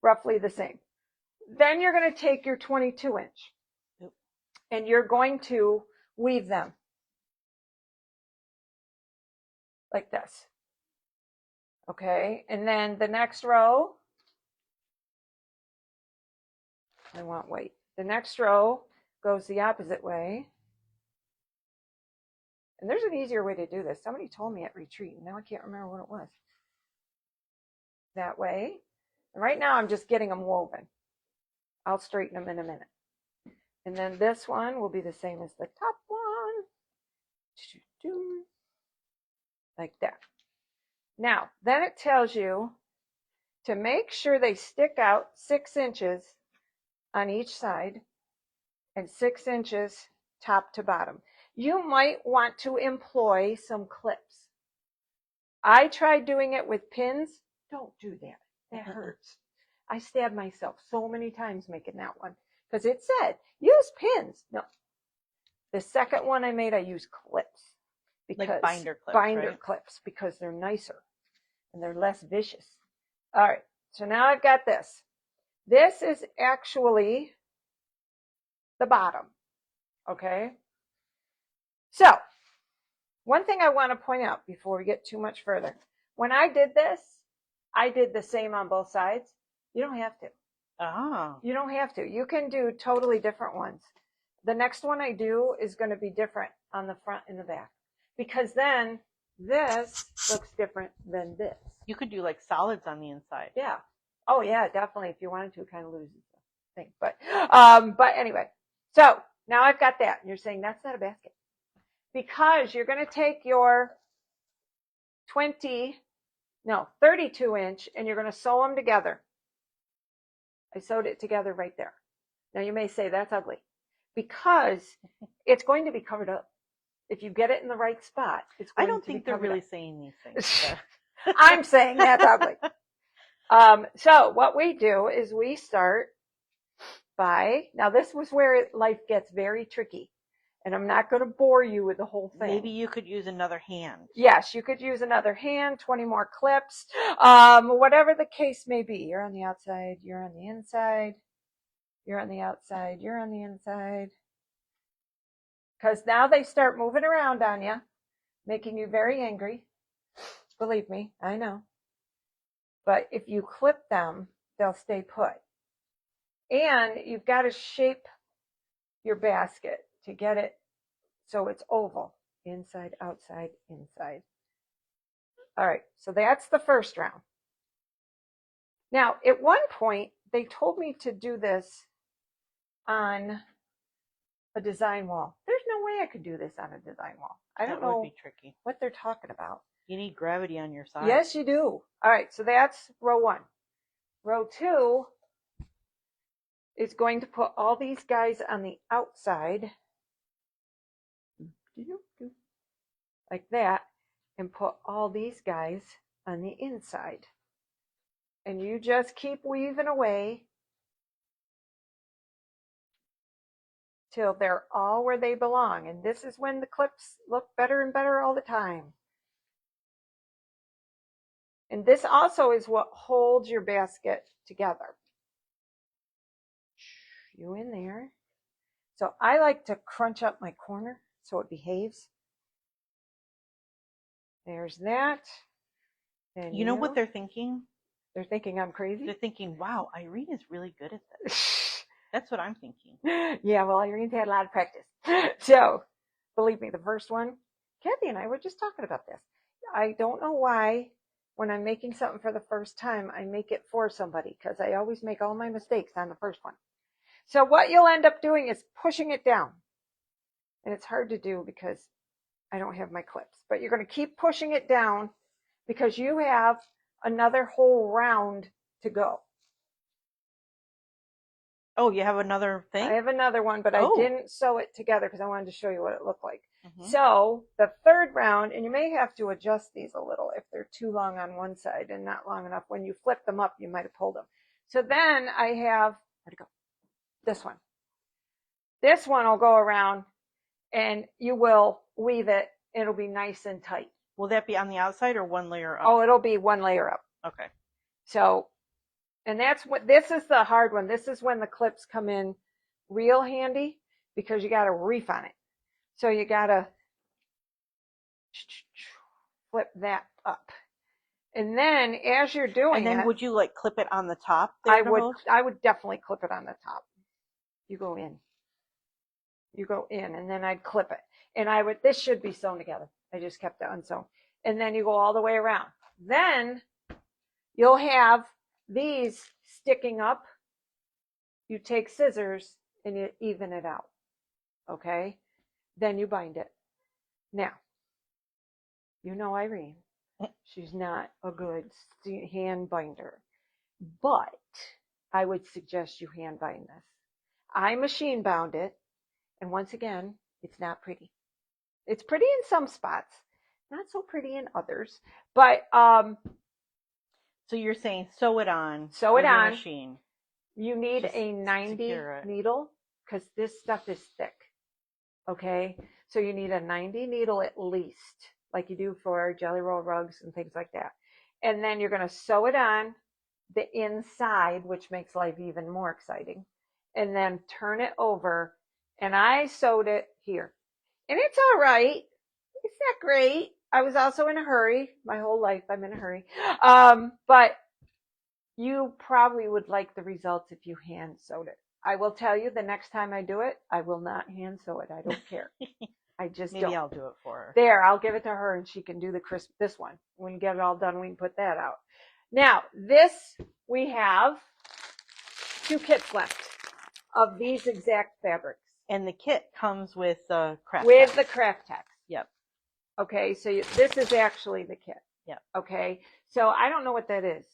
roughly the same. Then you're going to take your 22-inch and you're going to weave them like this. Okay, and then the next row, I want white. The next row goes the opposite way. And there's an easier way to do this. Somebody told me at retreat, and now I can't remember what it was. That way. And right now I'm just getting them woven. I'll straighten them in a minute. And then this one will be the same as the top one. Like that. Now, then it tells you to make sure they stick out 6 inches on each side and 6 inches top to bottom. You might want to employ some clips. I tried doing it with pins. Don't do that. That hurts. I stabbed myself so many times making that one because it said use pins. No, the second one I made, I used clips because like binder clips, right? clips because they're nicer and they're less vicious. All right, so now I've got this. This is actually the bottom. Okay. So one thing I want to point out before we get too much further. When I did this, I did the same on both sides. You don't have to. You don't have to. You can do totally different ones. The next one I do is going to be different on the front and the back because then this looks different than this. You could do like solids on the inside. Yeah. Oh yeah, definitely. If you wanted to, it kind of loses the thing. But anyway. So now I've got that. And you're saying that's not a basket because you're going to take your 32 inch and you're going to sew them together. I sewed it together right there. Now you may say that's ugly because it's going to be covered up. If you get it in the right spot, it's going I don't to think be they're really up. saying these things. I'm saying that's ugly. So what we do is we start by, now this was where life gets very tricky. And I'm not going to bore you with the whole thing. Maybe you could use another hand. Yes, you could use another hand, 20 more clips, whatever the case may be. You're on the outside, you're on the inside, you're on the outside, you're on the inside. Because now they start moving around on you, making you very angry. Believe me, I know. But if you clip them, they'll stay put. And you've got to shape your basket to get it so it's oval. Inside, outside, inside. All right, so that's the first round. Now, at one point, they told me to do this on a design wall. There's no way I could do this on a design wall. I don't know would be tricky. what they're talking about. You need gravity on your side. Yes, you do. All right, so that's row one. Row two is going to put all these guys on the outside, like that, and put all these guys on the inside. And you just keep weaving away till they're all where they belong. And this is when the clips look better and better all the time. And this also is what holds your basket together. You in there. So I like to crunch up my corner so it behaves. There's that. And you know what they're thinking? They're thinking I'm crazy? They're thinking, wow, Irene is really good at this. That's what I'm thinking. Yeah, well, Irene's had a lot of practice. So, believe me, the first one, Kathy and I were just talking about this. I don't know why when I'm making something for the first time, I make it for somebody because I always make all my mistakes on the first one. So what you'll end up doing is pushing it down. And it's hard to do because I don't have my clips. But you're going to keep pushing it down because you have another whole round to go. Oh, you have another thing? I have another one, but I didn't sew it together because I wanted to show you what it looked like. Mm-hmm. So the third round, and you may have to adjust these a little if they're too long on one side and not long enough. When you flip them up, you might have pulled them. So then I have, where'd it go? This one. This one will go around and you will weave it. It'll be nice and tight. Will that be on the outside or one layer up? Oh, it'll be one layer up. Okay. So, and that's what, this is the hard one. This is when the clips come in real handy because you got to reef on it. So you got to flip that up. And then as you're doing it. And then would you like clip it on the top? I would definitely clip it on the top. You go in. You go in and then I'd clip it. And I would, this should be sewn together. I just kept it unsewn. And then you go all the way around. Then you'll have these sticking up. You take scissors and you even it out. Okay? Then you bind it. Now, you know Irene. She's not a good hand binder. But I would suggest you hand bind this. I machine bound it. And once again, it's not pretty. It's pretty in some spots. not so pretty in others. But So you're saying sew it on sew with it your on. machine. You need Just a 90 secure it. needle because this stuff is thick. Okay, so you need a 90 needle at least, like you do for jelly roll rugs and things like that. And then you're going to sew it on the inside, which makes life even more exciting. And then turn it over. And I sewed it here. And it's all right. It's not great. I was also in a hurry. My whole life I'm in a hurry. But you probably would like the results if you hand sewed it. I will tell you the next time I do it, I will not hand sew it. I don't care. I just Maybe don't. I'll do it for her. There, I'll give it to her and she can do this one. When we get it all done, we can put that out. Now, this, we have 2 kits left of these exact fabrics. And the kit comes with the craft With text. the craft text. Yep. Okay, so this is actually the kit. Yep. Okay, so I don't know what that is.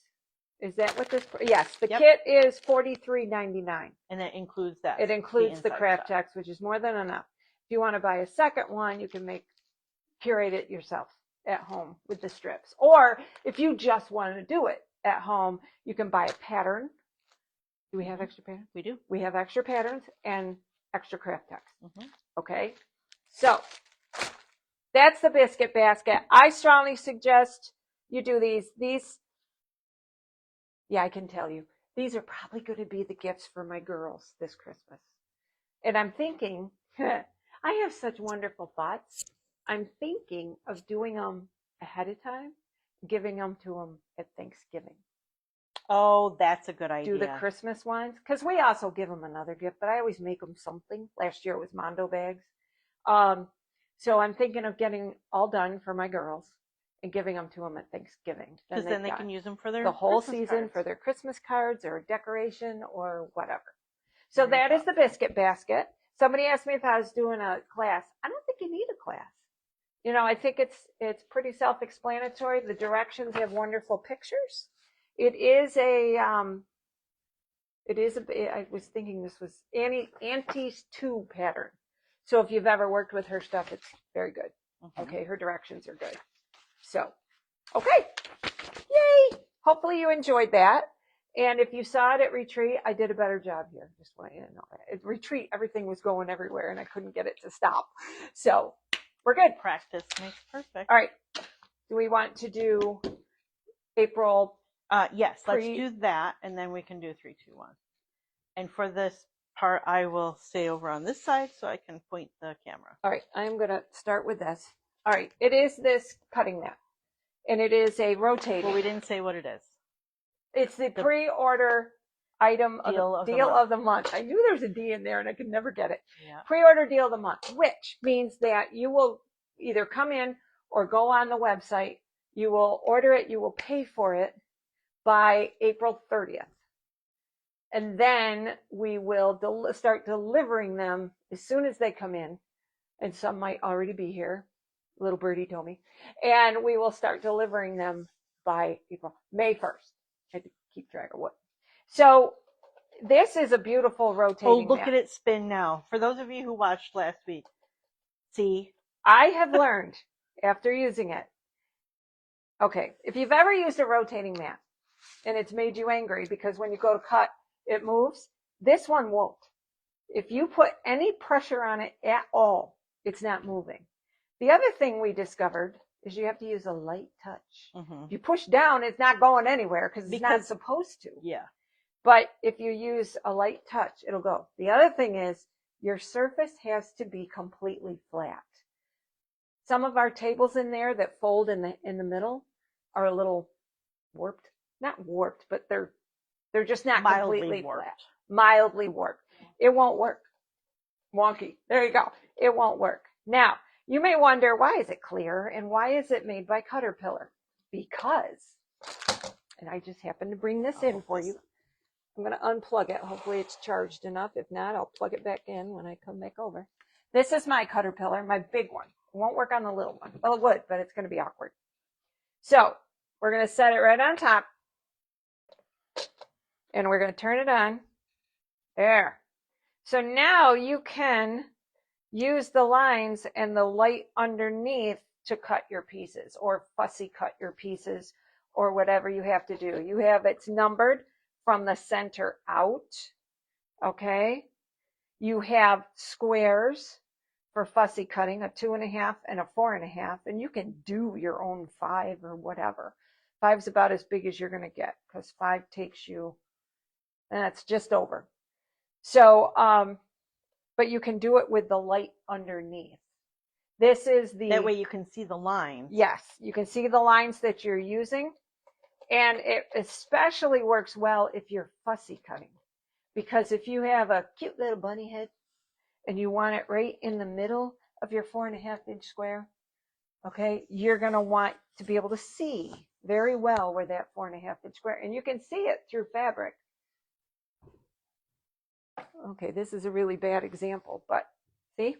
Is that what this? Yes, the Yep. kit is $43.99. And that includes that. It includes the inside craft stuff. text, which is more than enough. If you want to buy a second one, you can curate it yourself at home with the strips. Or if you just want to do it at home, you can buy a pattern. Do we have extra patterns? We do. We have extra patterns and extra craft text. Mm-hmm. Okay, so that's the biscuit basket. I strongly suggest you do these. Yeah, I can tell you, these are probably going to be the gifts for my girls this Christmas. And I'm thinking, I have such wonderful thoughts. I'm thinking of doing them ahead of time, giving them to them at Thanksgiving. Oh, that's a good idea. Do the Christmas ones, because we also give them another gift, but I always make them something. Last year it was Mondo bags. So I'm thinking of getting all done for my girls and giving them to them at Thanksgiving. Because then they can use them for their the whole Christmas season cards. for their Christmas cards or decoration or whatever. So that is the biscuit basket. Somebody asked me if I was doing a class. I don't think you need a class. You know, I think it's pretty self-explanatory. The directions have wonderful pictures. It is I was thinking this was Auntie's 2 pattern. So if you've ever worked with her stuff, it's very good. Mm-hmm. Okay, her directions are good. So, okay, yay! Hopefully you enjoyed that. And if you saw it at retreat, I did a better job here. Just want you to know. At retreat, everything was going everywhere, and I couldn't get it to stop. So, we're good. Practice makes perfect. All right. Do we want to do April? Yes, let's do that, and then we can do 3, 2, 1. And for this part, I will stay over on this side so I can point the camera. All right, I'm going to start with this. All right, it is this cutting mat, and it is a rotating. Well, we didn't say what it is. It's the pre-order item deal of the month. I knew there was a D in there, and I could never get it. Yeah. Pre-order deal of the month, which means that you will either come in or go on the website. You will order it. You will pay for it by April 30th. And then we will start delivering them as soon as they come in. And some might already be here. Little birdie told me. And we will start delivering them by May 1st. I had to keep track of what. So this is a beautiful rotating Oh, look mat. at it spin now. For those of you who watched last week, see? I have learned after using it. Okay, if you've ever used a rotating mat and it's made you angry because when you go to cut, it moves, this one won't. If you put any pressure on it at all, it's not moving. The other thing we discovered is you have to use a light touch. Mm-hmm. If you push down, it's not going anywhere because it's not supposed to. Yeah. But if you use a light touch, it'll go. The other thing is your surface has to be completely flat. Some of our tables in there that fold in the middle are a little warped. Not warped, but they're just not completely flat. Mildly warped. It won't work. Wonky. There you go. It won't work. Now, you may wonder, why is it clear and why is it made by Caterpillar? Because, and I just happened to bring this in for you. I'm going to unplug it. Hopefully it's charged enough. If not, I'll plug it back in when I come back over. This is my Caterpillar, my big one. It won't work on the little one. Well, it would, but it's going to be awkward. So we're going to set it right on top. And we're going to turn it on. There. So now you can use the lines and the light underneath to cut your pieces or fussy cut your pieces or whatever you have to do. You have it's numbered from the center out, okay? You have squares for fussy cutting, a 2.5 and a 4.5, and you can do your own 5 or whatever. 5's about as big as you're going to get because 5 takes you, and that's just over. So, but you can do it with the light underneath. This is the... That way you can see the lines. Yes, you can see the lines that you're using. And it especially works well if you're fussy cutting. Because if you have a cute little bunny head and you want it right in the middle of your 4.5-inch square, okay, you're going to want to be able to see very well where that 4.5-inch square, and you can see it through fabric. Okay, this is a really bad example, but see,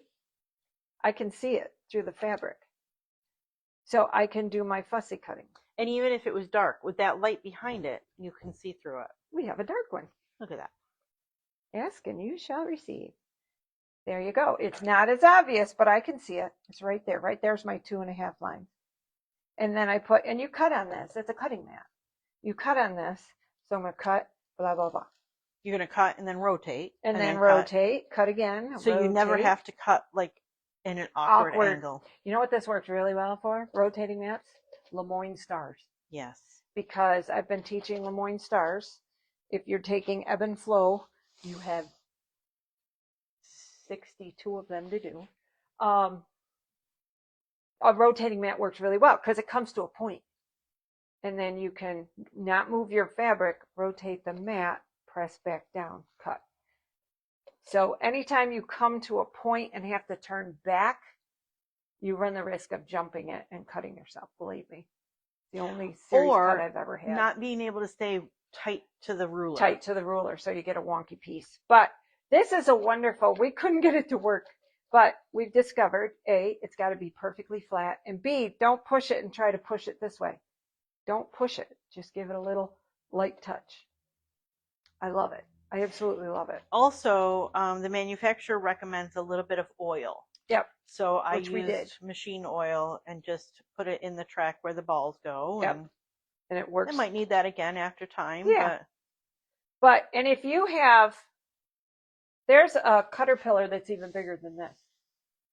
I can see it through the fabric. So I can do my fussy cutting. And even if it was dark, with that light behind it, you can see through it. We have a dark one. Look at that. Ask and you shall receive. There you go. It's not as obvious, but I can see it. It's right there. Right there's my 2.5 line. And then I put, and you cut on this. It's a cutting mat. You cut on this. So I'm going to cut, blah, blah, blah. You're going to cut and then rotate. And then rotate, cut again. So you never have to cut like in an awkward angle. You know what this works really well for? Rotating mats? Lemoyne stars. Yes. Because I've been teaching Lemoyne stars. If you're taking ebb and flow, you have 62 of them to do. A rotating mat works really well because it comes to a point. And then you can not move your fabric, rotate the mat, press back down, cut. So anytime you come to a point and have to turn back, you run the risk of jumping it and cutting yourself, believe me. The only serious cut I've ever had. Not being able to stay tight to the ruler. Tight to the ruler, so you get a wonky piece. But this is a wonderful, we couldn't get it to work, but we've discovered, A, it's got to be perfectly flat, and B, don't push it and try to push it this way. Don't push it. Just give it a little light touch. I love it. I absolutely love it. Also, the manufacturer recommends a little bit of oil. Yep. So I used machine oil and just put it in the track where the balls go. Yep. And it works. I might need that again after time. Yeah. But and if you have, there's a caterpillar that's even bigger than this.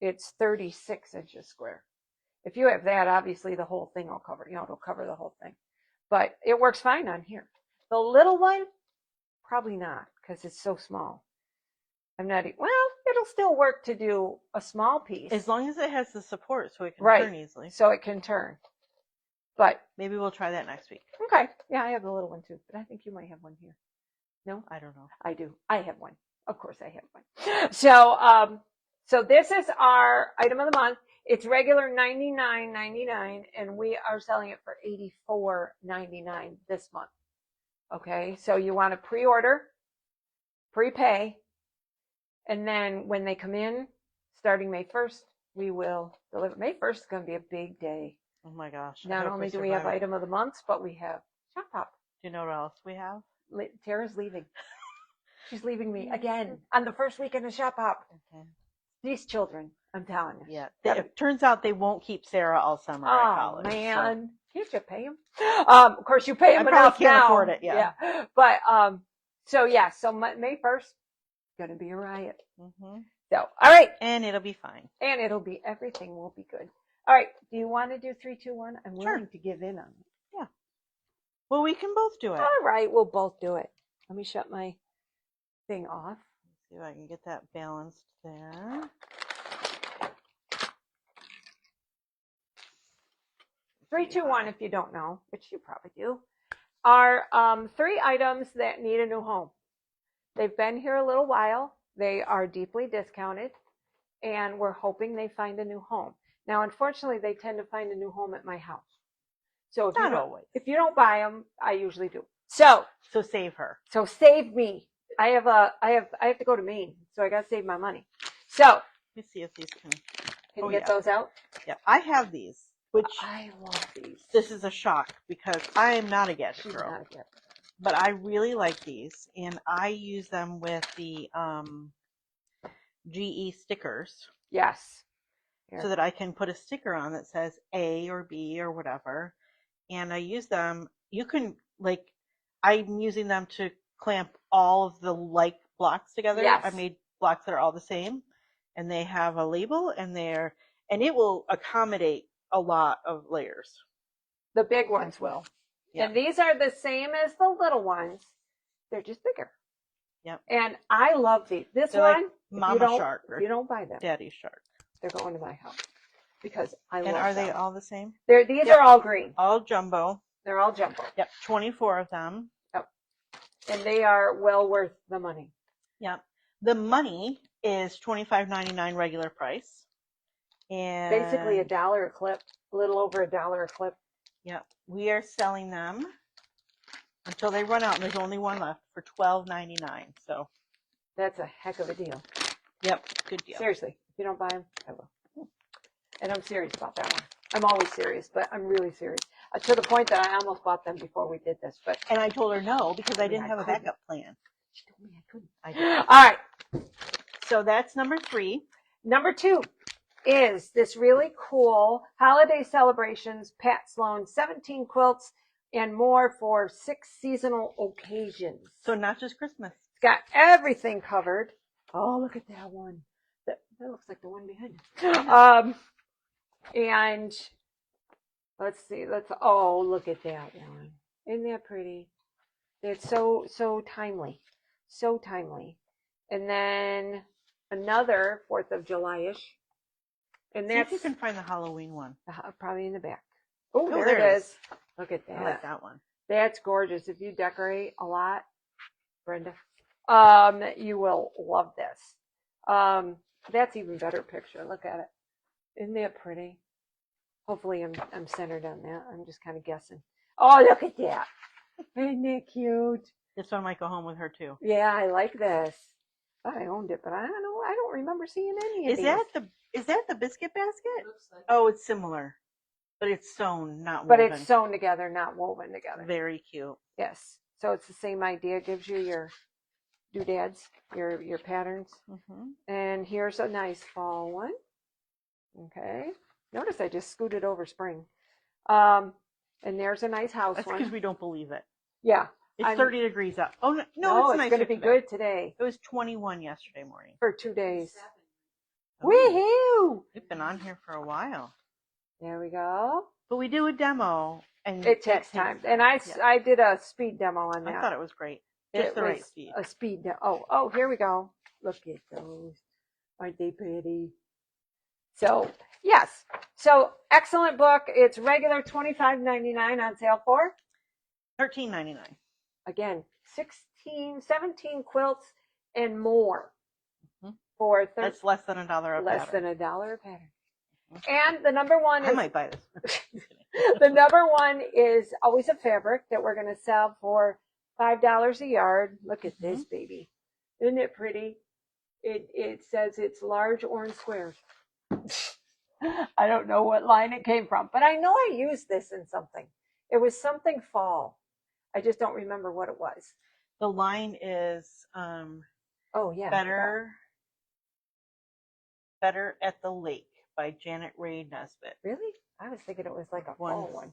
It's 36 inches square. If you have that, obviously the whole thing will cover, it'll cover the whole thing. But it works fine on here. The little one, probably not, because it's so small. It'll still work to do a small piece. As long as it has the support so it can turn easily. So it can turn. But maybe we'll try that next week. Okay. Yeah, I have the little one too, but I think you might have one here. No? I don't know. I do. I have one. Of course I have one. So this is our item of the month. It's regular $99.99 and we are selling it for $84.99 this month. Okay? So you want to pre-order, prepay, and then when they come in, starting May 1st, we will deliver. May 1st is going to be a big day. Oh my gosh. Not only do we have item of the month, but we have Shop Pop. Do you know what else we have? Tara's leaving. She's leaving me again on the first weekend of Shop Pop. Okay. These children, I'm telling you. Yeah. It turns out they won't keep Sarah all summer at college. Oh, man. So. Can't you pay them? Of course, you pay them enough now. I can't afford it, yeah. But, so May 1st, going to be a riot. Mm-hmm. So, all right. And it'll be fine. And everything will be good. All right. Do you want to do 3, 2, 1? I'm willing to give in on it. Yeah. Well, we can both do it. All right. We'll both do it. Let me shut my thing off. Let's see if I can get that balanced there. 3, 2, 1, if you don't know, which you probably do, are 3 items that need a new home. They've been here a little while. They are deeply discounted, and we're hoping they find a new home. Now, unfortunately, they tend to find a new home at my house. So if you don't buy them, I usually do. So save her. So save me. I have to go to Maine, so I got to save my money. So let me see if these can you get those out? Yeah, I have these. Which I love these. This is a shock because I am not a gadget girl. Not a gadget. But I really like these, and I use them with the GE stickers. Yes. so that I can put a sticker on that says A or B or whatever. And I use them. You can, like, I'm using them to clamp all of the like blocks together. Yes. I made blocks that are all the same, and they have a label, and it will accommodate a lot of layers. The big ones will. Yep. And these are the same as the little ones. They're just bigger. Yep. And I love these. They're like Mama Shark or if you don't buy them, Daddy Shark. they're going to my house because I love them. them. And are they all the same? These are all green. All jumbo. They're all jumbo. Yep. 24 of them. Yep. And they are well worth the money. Yep. The money is $25.99 regular price. And basically $1 a clip, a little over $1 a clip. Yep. We are selling them until they run out, and there's only one left for $12.99. So that's a heck of a deal. Yep, good deal. Seriously, if you don't buy them, I will. And I'm serious about that one. I'm always serious, but I'm really serious. To the point that I almost bought them before we did this. And I told her no because I didn't have a backup plan. She told me I couldn't. I did. All right. So that's number 3. Number 2 is this really cool holiday celebrations, Pat Sloan, 17 quilts and more for 6 seasonal occasions. So not just Christmas. It's got everything covered. Oh, look at that one. That looks like the one behind it. And let's see. Oh, look at that one. Isn't that pretty? It's so timely. So timely. And then another 4th of July-ish. And See that's if you can find the Halloween one. probably in the back. Oh, Oh, there it is. Look at I like that. that one. That's gorgeous. If you decorate a lot, Brenda, you will love this. That's even better picture. Look at it. Isn't that pretty? Hopefully I'm centered on that. I'm just kind of guessing. Oh, look at that. Isn't that cute? This one might go home with her too. Yeah, I like this. Thought I owned it, but I don't know. I don't remember seeing any of these. Is that the biscuit basket? Like Oh, it's similar. But it's sewn, not But woven. it's sewn together, not woven together. Very cute. Yes. So it's the same idea. It gives you your doodads, your patterns. Mm-hmm. And here's a nice fall one. Okay. Notice I just scooted over spring. And there's a nice house That's one. because we don't believe it. Yeah. It's 30 degrees up. Oh, no, it's nice going to be today. good today It was 21 yesterday morning. for 2 days. Oh, Woohoo! we've been on here for a while. There we go. But we do a demo. And It takes time. And I did a speed demo on that. I thought it was great. Just It the right was speed. a speed demo. Oh, here we go. Look at those. Aren't they pretty? So, yes. So, excellent book. It's regular $25.99 on sale for, $13.99. again, 17 quilts and more for That's less than $1 a less pattern. than $1 a pattern. And the number one I is might buy this. the number one is always a fabric that we're going to sell for $5 a yard. Look at this baby. Isn't it pretty? It says it's large orange squares. I don't know what line it came from, but I know I used this in something. It was something fall. I just don't remember what it was. The line is Oh yeah. Better at the Lake by Janet Ray Nesbitt. Really? I was thinking it was like a fall Once. one.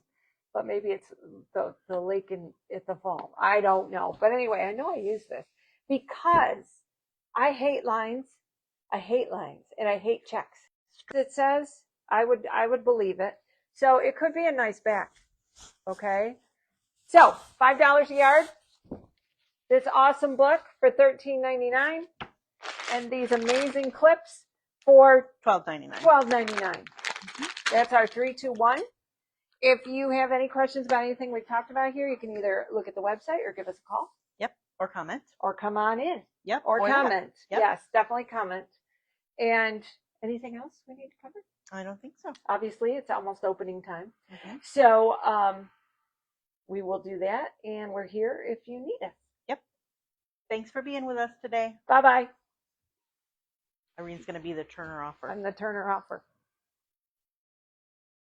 But maybe it's the lake at the fall. I don't know. But anyway, I know I use this because I hate lines. I hate lines and I hate checks. It says I would believe it. So it could be a nice back. Okay. So $5 a yard. This awesome book for $13.99, and these amazing clips for $12.99. $12.99. That's our 3-2-1. If you have any questions about anything we've talked about here, you can either look at the website or give us a call. Yep. Or comment. Or come on in. Yep. Or comment. Yep. Yes, definitely comment. And anything else we need to cover? I don't think so. Obviously, it's almost opening time. Mm-hmm. So we will do that, and we're here if you need us. Yep. Thanks for being with us today. Bye-bye. Irene's going to be the Turner offer. I'm the Turner offer.